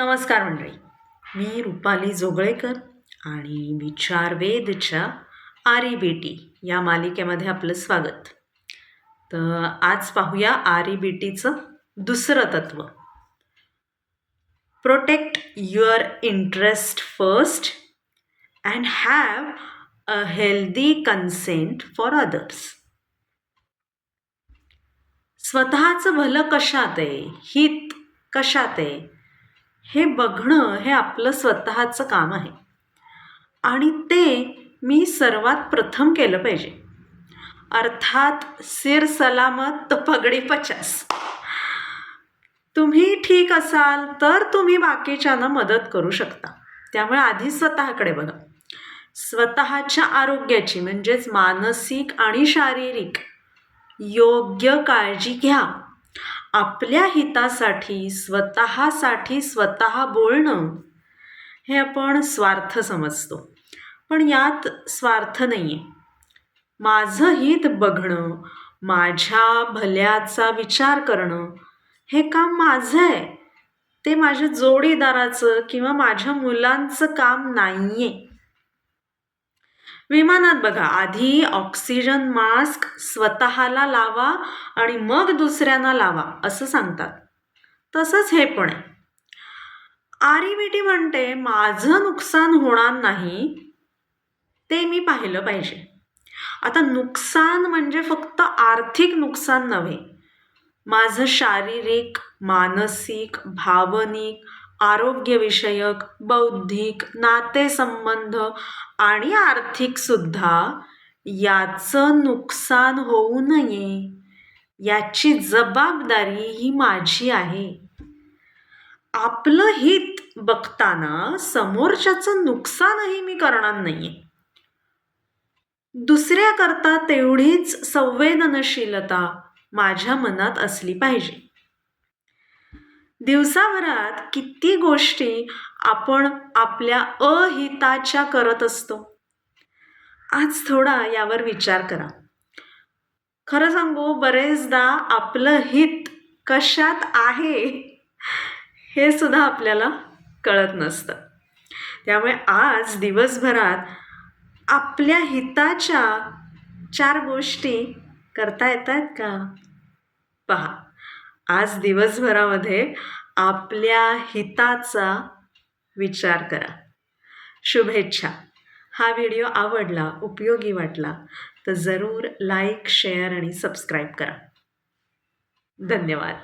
नमस्कार मंडळी, मी रुपाली जोगळेकर आणि विचारवेधच्या आरी बेटी या मालिकेमध्ये आपलं स्वागत. तर आज पाहूया आरी बेटीचं दुसरं तत्व, protect your interest first and have a healthy consent for others. स्वतःचं भलं कशात आहे, हित कशात आहे हे बघणं हे आपलं स्वतःचं काम आहे आणि ते मी सर्वात प्रथम केलं पाहिजे. अर्थात सिर सलामत तो पगडी 50. तुम्ही ठीक असाल तर तुम्ही बाकीच्यांना मदत करू शकता. त्यामुळे आधी स्वतःकडे बघा. स्वतःच्या आरोग्याची म्हणजेच मानसिक आणि शारीरिक योग्य काळजी घ्या. आपल्या हितासाठी स्वतःसाठी स्वतः बोलणं हे आपण स्वार्थ समजतो, पण यात स्वार्थ नाही आहे. माझं हित बघणं, माझ्या भल्याचा विचार करणं हे काम माझं आहे, ते माझ्या जोडीदाराचं किंवा माझ्या मुलांचं काम नाही आहे. विमानात बघा, आधी ऑक्सिजन मास्क स्वतःला लावा आणि मग दुसऱ्यांना लावा असं सांगतात. तसंच हे पण आहे. आरी बेटी म्हणते माझं नुकसान होणार नाही ते मी पाहिलं पाहिजे. आता नुकसान म्हणजे फक्त आर्थिक नुकसान नव्हे, माझं शारीरिक, मानसिक, भावनिक, आरोग्यविषयक, बौद्धिक, नातेसंबंध आणि आर्थिक सुद्धा याचं नुकसान होऊ नये याची जबाबदारी ही माझी आहे. आपलं हित बघताना समोरच्याचं नुकसानही मी करणार नाहीये. दुसऱ्याकरता तेवढीच संवेदनशीलता माझ्या मनात असली पाहिजे. दिवसाभरात किती गोष्टी आपण आपल्या अहिताच्या करत असतो. आज थोडा यावर विचार करा. खरं सांगू, बरेचदा आपलं हित कशात आहे हे सुद्धा आपल्याला कळत नसतं. त्यामुळे आज दिवसभरात आपल्या हिताच्या 4 गोष्टी करता येत आहेत का पहा. आज दिवसभरामध्ये आपल्या हिताचा विचार करा. शुभेच्छा. हा व्हिडिओ आवडला, उपयोगी वाटला तर जरूर लाईक, शेअर आणि सबस्क्राईब करा. धन्यवाद.